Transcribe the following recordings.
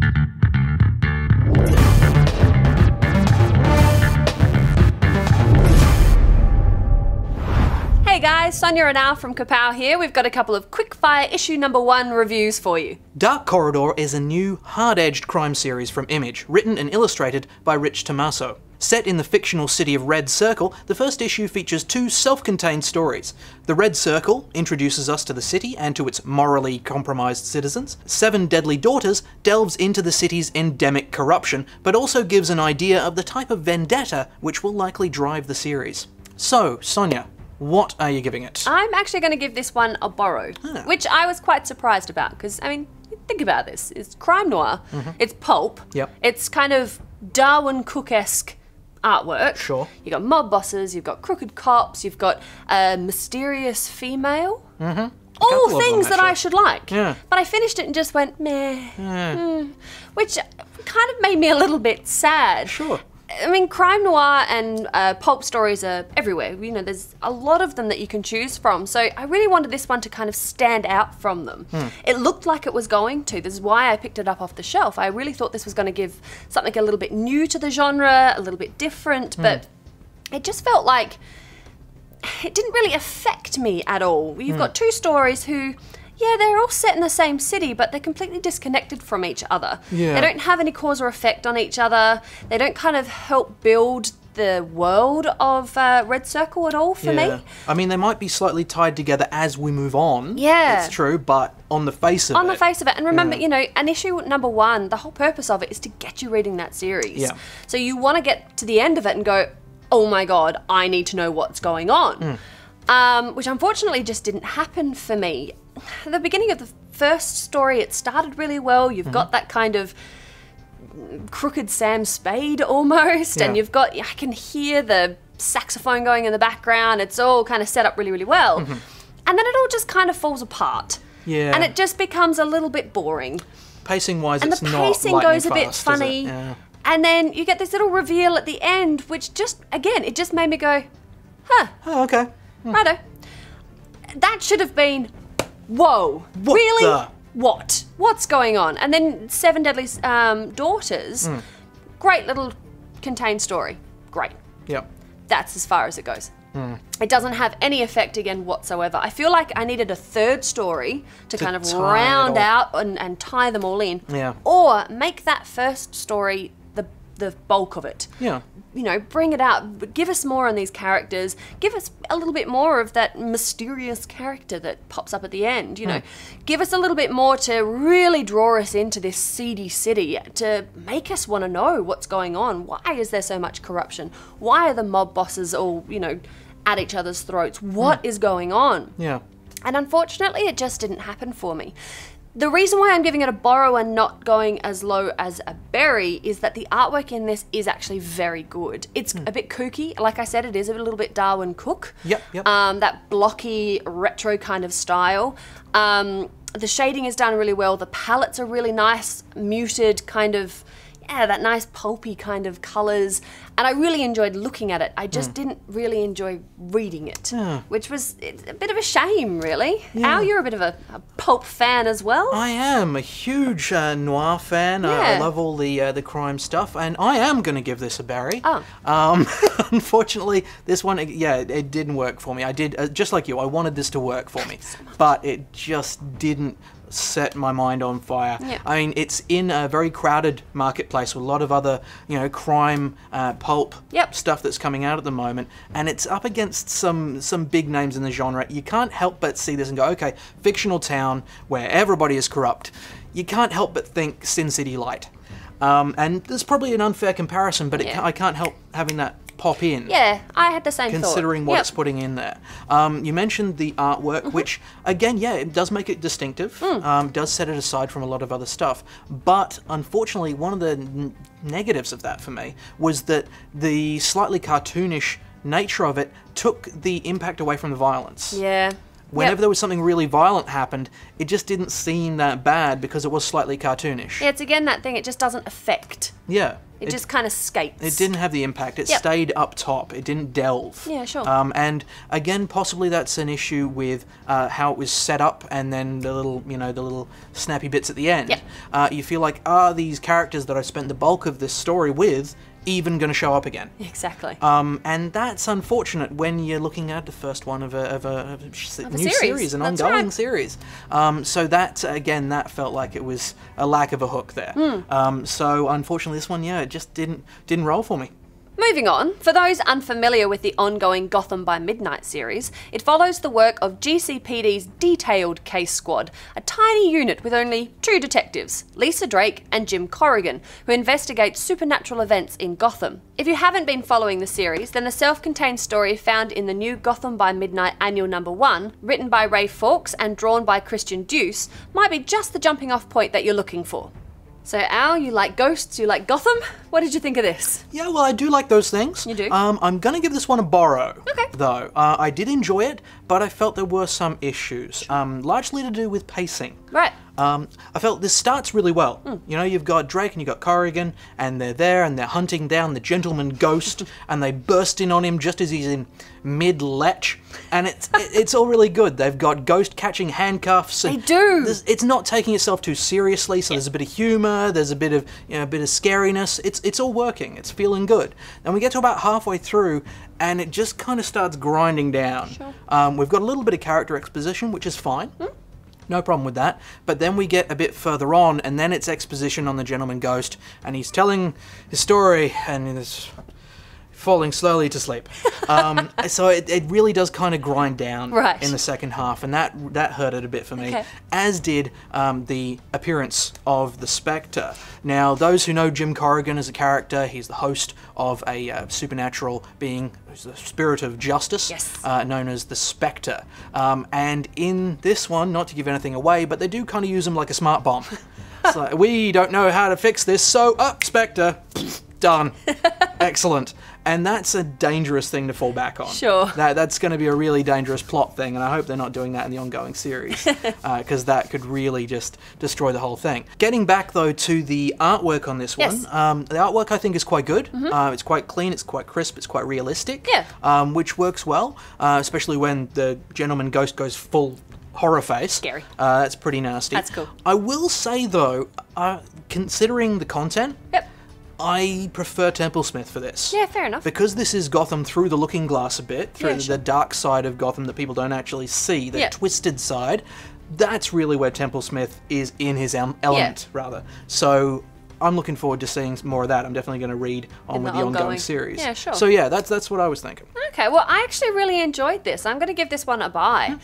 Hey guys, Sonya and Al from Kapow here. We've got a couple of quick-fire issue #1 reviews for you. Dark Corridor is a new, hard-edged crime series from Image, written and illustrated by Rich Tommaso. Set in the fictional city of Red Circle, the first issue features 2 self-contained stories. The Red Circle introduces us to the city and to its morally compromised citizens. 7 Deadly Daughters delves into the city's endemic corruption, but also gives an idea of the type of vendetta which will likely drive the series. So, Sonya, what are you giving it? I'm actually going to give this one a borrow, which I was quite surprised about because, I mean, think about this. It's crime noir, it's pulp, it's kind of Darwin Cook-esque artwork. Sure. You've got mob bosses, you've got crooked cops, you've got a mysterious female. All things that I should like. Yeah. But I finished it and just went, meh. Which kind of made me a little bit sad. Sure. I mean, crime noir and pulp stories are everywhere. You know, there's a lot of them that you can choose from. So I really wanted this one to kind of stand out from them. It looked like it was going to. This is why I picked it up off the shelf. I really thought this was going to give something a little bit new to the genre, a little bit different, but it just felt like it didn't really affect me at all. You've got 2 stories who... yeah, they're all set in the same city, but they're completely disconnected from each other. Yeah. They don't have any cause or effect on each other. They don't kind of help build the world of Red Circle at all for me. I mean, they might be slightly tied together as we move on. Yeah. It's true, but on the face of it... on the face of it. And remember, you know, an issue #1, the whole purpose of it is to get you reading that series. Yeah. So you want to get to the end of it and go, oh my God, I need to know what's going on. Which unfortunately just didn't happen for me. At the beginning of the first story, it started really well. You've got that kind of crooked Sam Spade almost, and you've got, I can hear the saxophone going in the background. It's all kind of set up really, really well. And then it all just kind of falls apart. Yeah. And it just becomes a little bit boring. Pacing-wise, And it's the not pacing lightning goes a bit fast, funny. is it? Yeah. And then you get this little reveal at the end, which just, again, it just made me go, huh, Oh, okay. righto. That should have been, whoa, What really? the? What? What's going on? And then 7 Deadly Daughters, great little contained story. Great. Yep. That's as far as it goes. It doesn't have any effect again whatsoever. I feel like I needed a 3rd story to kind of tie round it all. out and tie them all in. Yeah. Or make that first story the bulk of it. Yeah. You know, bring it out. Give us more on these characters. Give us a little bit more of that mysterious character that pops up at the end, you know. Give us a little bit more to really draw us into this seedy city, to make us want to know what's going on. Why is there so much corruption? Why are the mob bosses all, you know, at each other's throats? What is going on? Yeah. And unfortunately, it just didn't happen for me. The reason why I'm giving it a borrow and not going as low as a berry is that the artwork in this is actually very good. It's a bit kooky. Like I said, it is a little bit Darwin Cook. Yep. That blocky, retro kind of style. The shading is done really well. The palettes are really nice, muted kind of, that nice pulpy kind of colours. And I really enjoyed looking at it. I just didn't really enjoy reading it, which was a bit of a shame, really. Al, you're a bit of a pulp fan as well. I am a huge noir fan. I Yeah. love all the crime stuff, and I am going to give this a berry. Oh. Unfortunately, this one, it didn't work for me. I did, just like you, I wanted this to work for me, but it just didn't set my mind on fire. Yeah. I mean, it's in a very crowded marketplace with a lot of other, you know, crime, pulp stuff that's coming out at the moment, and it's up against some big names in the genre. You can't help but see this and go, okay, fictional town where everybody is corrupt. You can't help but think Sin City Light. And there's probably an unfair comparison, but I can't help having that pop in. Yeah, I had the same thought. Considering what it's putting in there. You mentioned the artwork, which, again, it does make it distinctive, does set it aside from a lot of other stuff, but unfortunately one of the negatives of that for me was that the slightly cartoonish nature of it took the impact away from the violence. Yeah. Whenever there was something really violent happened, it just didn't seem that bad because it was slightly cartoonish. Yeah, it's again that thing, it just doesn't affect. Yeah. It just kind of skates. It didn't have the impact. It stayed up top. It didn't delve. Yeah, sure. And again, possibly that's an issue with how it was set up, and then the little, the little snappy bits at the end. Yep. You feel like, are these characters that I spent the bulk of this story with even going to show up again? Exactly. And that's unfortunate when you're looking at the first one of a new series, an ongoing series. So that, again, that felt like it was a lack of a hook there. So unfortunately this one, it just didn't roll for me. Moving on, for those unfamiliar with the ongoing Gotham by Midnight series, it follows the work of GCPD's Detailed Case Squad, a tiny unit with only 2 detectives, Lisa Drake and Jim Corrigan, who investigate supernatural events in Gotham. If you haven't been following the series, then the self-contained story found in the new Gotham by Midnight Annual No. 1, written by Ray Fawkes and drawn by Christian Deuce, might be just the jumping off point that you're looking for. So Al, you like ghosts, you like Gotham. What did you think of this? Yeah, well, I do like those things. You do? I'm going to give this one a borrow, okay, though. I did enjoy it, but I felt there were some issues, largely to do with pacing. Right. I felt this starts really well. You've got Drake and you've got Corrigan, and they're there and they're hunting down the gentleman ghost, and they burst in on him just as he's in mid-lech, and it's all really good. They've got Ghost catching handcuffs. And they do. It's not taking itself too seriously, so there's a bit of humour, there's a bit of scariness. It's all working. It's feeling good. And we get to about halfway through, and it just kind of starts grinding down. Sure. We've got a little bit of character exposition, which is fine. No problem with that. But then we get a bit further on, and then it's exposition on the gentleman ghost, and he's telling his story, and it's falling slowly to sleep. So it really does kind of grind down in the second half, and that hurt it a bit for me. Okay. As did the appearance of the Spectre. Now, those who know Jim Corrigan as a character, he's the host of a supernatural being, who's the spirit of justice, known as the Spectre. And in this one, not to give anything away, but they do kind of use him like a smart bomb. It's like, we don't know how to fix this, so Spectre. Done. Excellent. And that's a dangerous thing to fall back on. Sure. That's going to be a really dangerous plot thing, and I hope they're not doing that in the ongoing series, because that could really just destroy the whole thing. Getting back, though, to the artwork on this one, the artwork I think is quite good. It's quite clean, it's quite crisp, it's quite realistic, which works well, especially when the gentleman ghost goes full horror face. Scary. That's pretty nasty. That's cool. I will say, though, considering the content, I prefer Templesmith for this. Yeah, fair enough. Because this is Gotham through the looking glass a bit, through the dark side of Gotham that people don't actually see, the twisted side, that's really where Templesmith is in his element, rather. So I'm looking forward to seeing more of that. I'm definitely going to read on with the ongoing series. Yeah, sure. So yeah, that's what I was thinking. Okay, well, I actually really enjoyed this. I'm going to give this one a buy.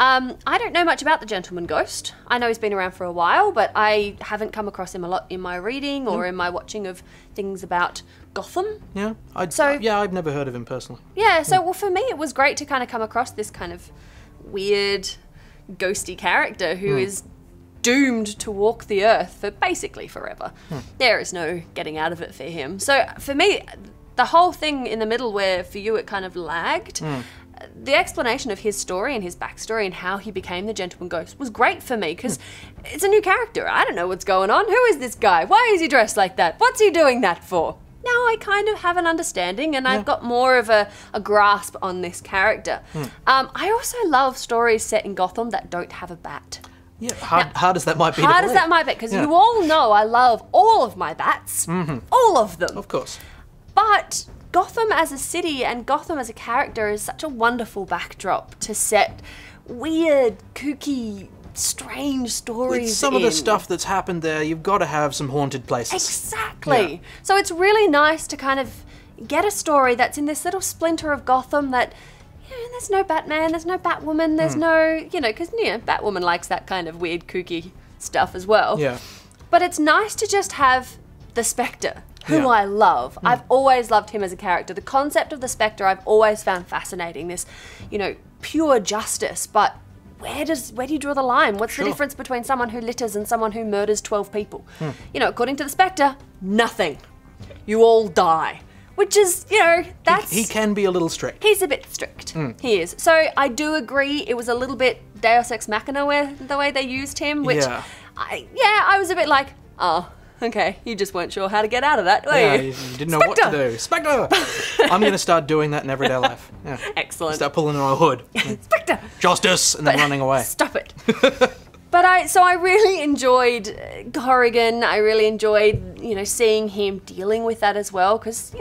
I don't know much about the Gentleman Ghost. I know he's been around for a while, but I haven't come across him a lot in my reading or in my watching of things about Gotham. Yeah, I've never heard of him personally. Yeah, so well, for me, it was great to kind of come across this kind of weird, ghosty character who is doomed to walk the earth for basically forever. There is no getting out of it for him. So for me, the whole thing in the middle where for you it kind of lagged, the explanation of his story and his backstory and how he became the Gentleman Ghost was great for me, because it's a new character. I don't know what's going on. Who is this guy? Why is he dressed like that? What's he doing that for? Now I kind of have an understanding, and I've got more of a grasp on this character. I also love stories set in Gotham that don't have a bat. Yeah, hard as that might be. Hard as that might be, because you all know I love all of my bats. All of them. Of course. But Gotham as a city and Gotham as a character is such a wonderful backdrop to set weird, kooky, strange stories With some of the stuff that's happened there, you've got to have some haunted places. Exactly. Yeah. So it's really nice to kind of get a story that's in this little splinter of Gotham that, there's no Batman, there's no Batwoman, there's no, because, Batwoman likes that kind of weird, kooky stuff as well. Yeah. But it's nice to just have the Spectre, who I love. I've always loved him as a character. The concept of the Spectre I've always found fascinating. This, pure justice, but where do you draw the line? What's the difference between someone who litters and someone who murders 12 people? According to the Spectre, nothing. You all die. Which is, that's... He can be a little strict. He's a bit strict. He is. So I do agree it was a little bit Deus Ex Machina the way they used him, which... I was a bit like, oh, Okay, you just weren't sure how to get out of that, were Yeah, you? you didn't know what to do. Spectre! I'm going to start doing that in everyday life. Yeah. Excellent. Start pulling on a hood. Spectre! Justice! And then running away. Stop it. But I really enjoyed Corrigan. I really enjoyed, seeing him dealing with that as well. Because,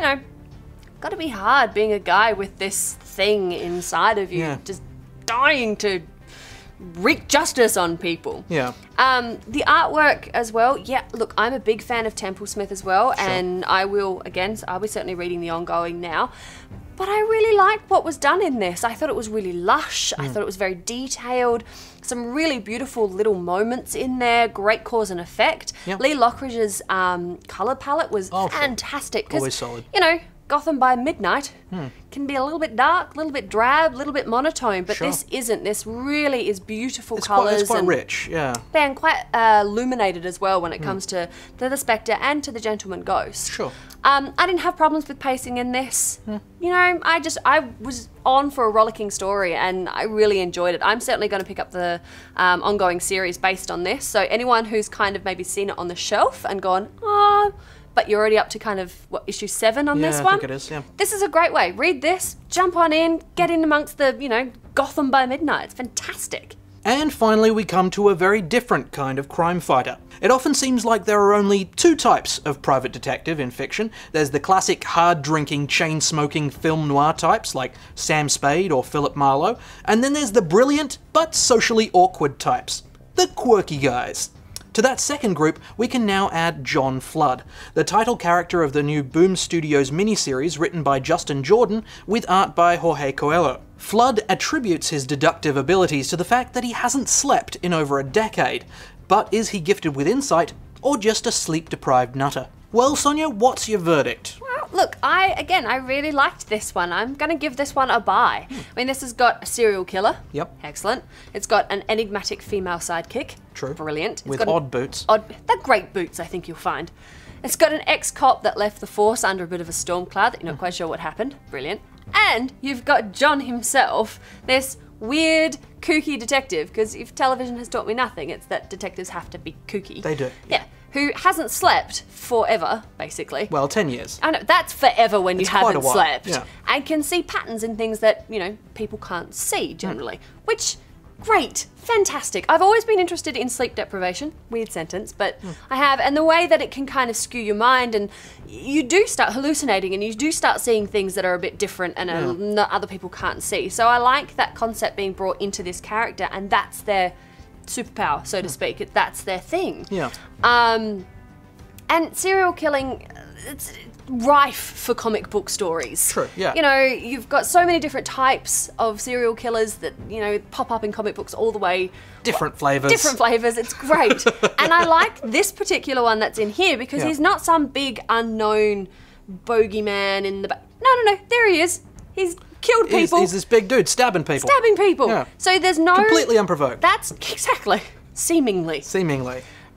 got to be hard being a guy with this thing inside of you, just dying to wreak justice on people. Yeah. The artwork as well. Yeah, look, I'm a big fan of Templesmith as well, and I'll be certainly reading the ongoing now. But I really liked what was done in this. I thought it was really lush. I thought it was very detailed. Some really beautiful little moments in there. Great cause and effect. Yep. Lee Lockridge's colour palette was fantastic. Always solid. Gotham by Midnight can be a little bit dark, a little bit drab, a little bit monotone, but this isn't. This really is beautiful colours. It's quite rich, yeah. And quite illuminated as well when it comes to the Spectre and to the Gentleman Ghost. Sure. I didn't have problems with pacing in this. I was on for a rollicking story and I really enjoyed it. I'm certainly going to pick up the ongoing series based on this. So anyone who's kind of maybe seen it on the shelf and gone, but you're already up to kind of, issue 7 on this one? Yeah, I think it is, yeah. This is a great way. Read this, jump on in, get in amongst the, Gotham by Midnight. It's fantastic. And finally we come to a very different kind of crime fighter. It often seems like there are only 2 types of private detective in fiction. There's the classic hard-drinking, chain-smoking film noir types like Sam Spade or Philip Marlowe, and then there's the brilliant but socially awkward types, the quirky guys. To that second group, we can now add John Flood, the title character of the new Boom Studios miniseries written by Justin Jordan with art by Jorge Coelho. Flood attributes his deductive abilities to the fact that he hasn't slept in over a decade, but is he gifted with insight or just a sleep-deprived nutter? Well, Sonya, what's your verdict? Well, look, I really liked this one. I'm going to give this one a buy. I mean, this has got a serial killer. Yep. Excellent. It's got an enigmatic female sidekick. True. Brilliant. With odd boots. They're great boots, I think you'll find. It's got an ex-cop that left the force under a bit of a storm cloud that you're not quite sure what happened. Brilliant. And you've got John himself, this weird, kooky detective, because if television has taught me nothing, it's that detectives have to be kooky. They do. Yeah. Who hasn't slept forever, basically. Well, 10 years. I know, that's forever when you haven't slept. Yeah. And can see patterns in things that, people can't see generally. Which, great, fantastic. I've always been interested in sleep deprivation. Weird sentence, but I have. And the way that it can kind of skew your mind and you do start hallucinating and you do start seeing things that are a bit different and other people can't see. So I like that concept being brought into this character and that's their superpower, so to speak. That's their thing. Yeah. And serial killing, it's rife for comic book stories. True, yeah. You've got so many different types of serial killers that, pop up in comic books all the way. Different flavours. It's great. And I like this particular one that's in here because he's not some big unknown bogeyman in the back. No, there he is. He's killed people. He's this big dude stabbing people. Yeah. So there's no... Completely unprovoked. That's... Exactly. Seemingly.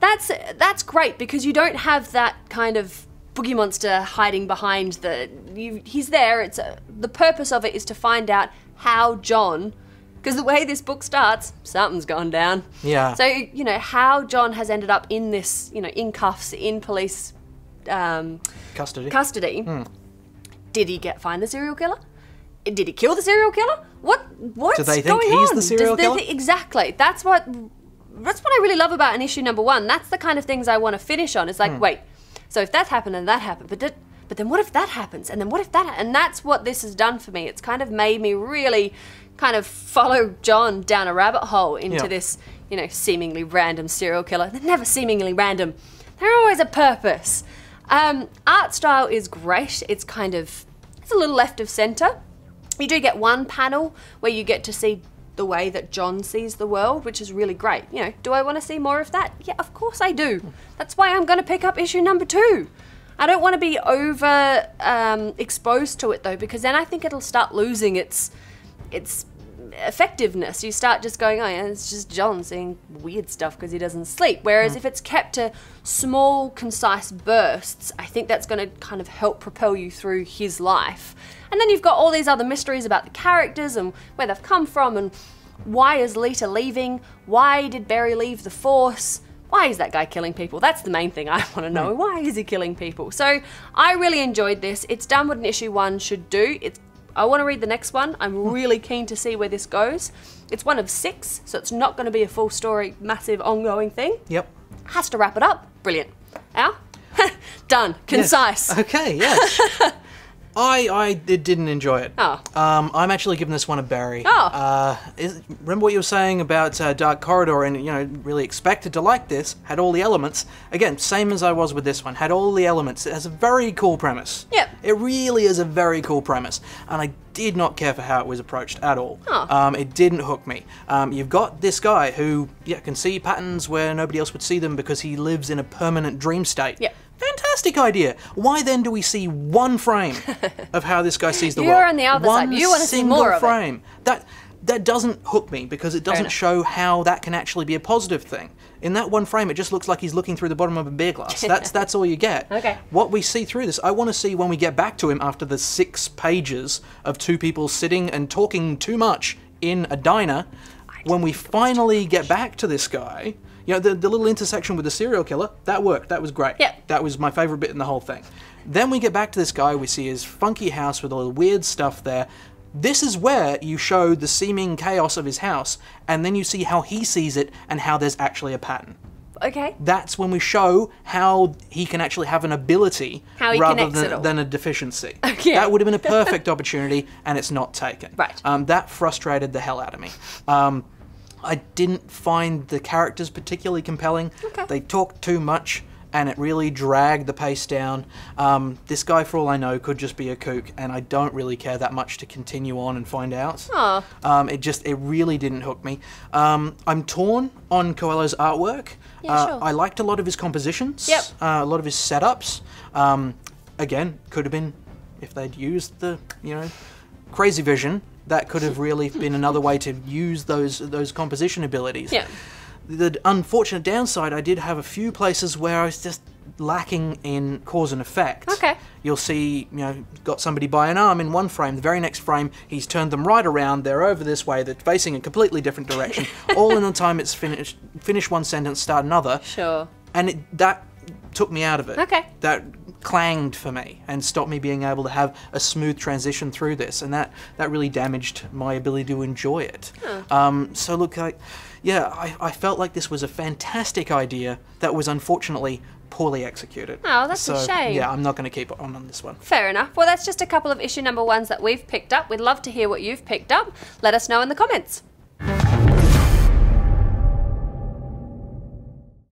That's great because you don't have that kind of boogie monster hiding behind he's there. The purpose of it is to find out how John... Because the way this book starts, something's gone down. Yeah. So, how John has ended up in this, in cuffs, in police... Custody. Did he find the serial killer? Did he kill the serial killer? What's Do they think going he's on? the serial killer? Exactly. That's what I really love about an issue number 1. That's the kind of things I want to finish on. It's like, wait, so if that happened and that happened, but then what if that happens? And then what if that? And that's what this has done for me. It's kind of made me really kind of follow John down a rabbit hole into this, seemingly random serial killer. They're never seemingly random. They're always a purpose. Art style is great. It's a little left of center. You do get one panel where you get to see the way that John sees the world, which is really great. Do I want to see more of that? Yeah, of course I do. That's why I'm going to pick up issue number 2. I don't want to be over exposed to it though, because then I think it'll start losing its effectiveness. You start just going, oh yeah, it's just John seeing weird stuff because he doesn't sleep. Whereas if it's kept to small, concise bursts, I think that's going to kind of help propel you through his life. And then you've got all these other mysteries about the characters and where they've come from and why is Lita leaving? Why did Barry leave the Force? why is that guy killing people? That's the main thing I want to know. Why is he killing people? So I really enjoyed this. It's done what an issue 1 should do. I want to read the next one. I'm really keen to see where this goes. It's one of 6, so it's not going to be a full story, massive ongoing thing. Yep. Has to wrap it up. Brilliant. Al? Done. Concise. Yes. Okay, yes. I didn't enjoy it. Oh. I'm actually giving this one a berry. Oh. Remember what you were saying about Dark Corridor and, you know, really expected to like this, had all the elements. Again, same as I was with this one, had all the elements. It has a very cool premise. Yep. It really is a very cool premise. And I did not care for how it was approached at all. Oh. It didn't hook me. You've got this guy who, can see patterns where nobody else would see them because he lives in a permanent dream state. Yep. Fantastic idea. Why then do we see one frame of how this guy sees the world? You're on the other side. You want to see more of frame. That doesn't hook me because it doesn't show how that can actually be a positive thing. In that one frame, it just looks like he's looking through the bottom of a beer glass. That's all you get. Okay. What we see through this, I want to see when we get back to him after the 6 pages of 2 people sitting and talking too much in a diner. When we finally get back to this guy, you know, the little intersection with the serial killer, that worked. That was great. Yep. That was my favourite bit in the whole thing. Then we get back to this guy, we see his funky house with all the weird stuff there. This is where you show the seeming chaos of his house, and then you see how he sees it and how there's actually a pattern. Okay. That's when we show how he can actually have an ability rather than a deficiency. Okay. That would have been a perfect opportunity, and it's not taken. Right. That frustrated the hell out of me. I didn't find the characters particularly compelling. Okay. They talked too much, and it really dragged the pace down. This guy, for all I know, could just be a kook, and I don't really care that much to continue on and find out. Oh. It really didn't hook me. I'm torn on Coelho's artwork. Yeah, sure. I liked a lot of his compositions. Yep. A lot of his setups. Again, could have been, if they'd used the, Crazy Vision, that could have really been another way to use those composition abilities. Yeah. The unfortunate downside, I did have a few places where I was just lacking in cause and effect. Okay. You'll see, got somebody by an arm in one frame. The very next frame, he's turned them right around. They're over this way. They're facing a completely different direction. All in the time it's finished. Finish one sentence, start another. Sure. And that took me out of it. Okay. That clanged for me and stopped me being able to have a smooth transition through this, and that really damaged my ability to enjoy it. So look, I felt like this was a fantastic idea that was unfortunately poorly executed. Oh, that's a shame. Yeah, I'm not going to keep on this one. Fair enough. Well, that's just a couple of issue number 1s that we've picked up. We'd love to hear what you've picked up. Let us know in the comments.